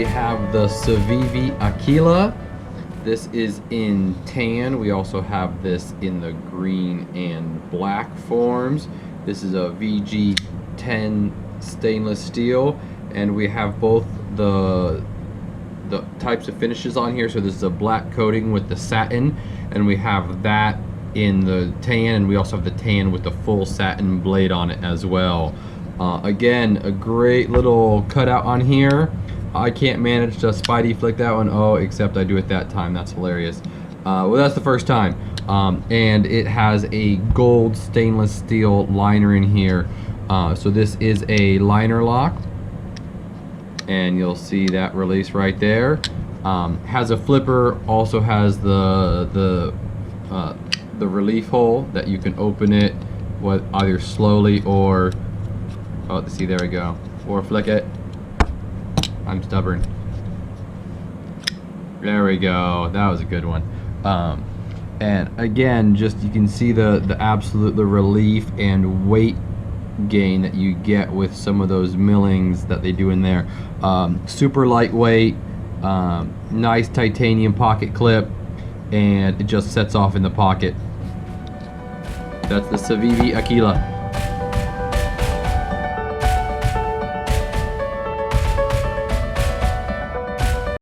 have the Civivi Aquila. This is in tan. We also have this in the green and black forms. This is a VG10 stainless steel, and we have both the types of finishes on here. So this is a black coating with the satin, and we have that in the tan, and we also have the tan with the full satin blade on it as well. Again, a great little cutout on here. I can't manage to Spidey flick that one. Oh, except I do it that time. That's hilarious. Well, that's the first time. And it has a gold stainless steel liner in here. So this is a liner lock, and you'll see that release right there. Has a flipper. Also has the relief hole that you can open it with either slowly or see, there we go, or flick it. I'm stubborn. There we go. That was a good one. And again, just you can see the absolute relief and weight gain that you get with some of those millings that they do in there. Super lightweight, nice titanium pocket clip, and it just sets off in the pocket. That's the Civivi Aquila.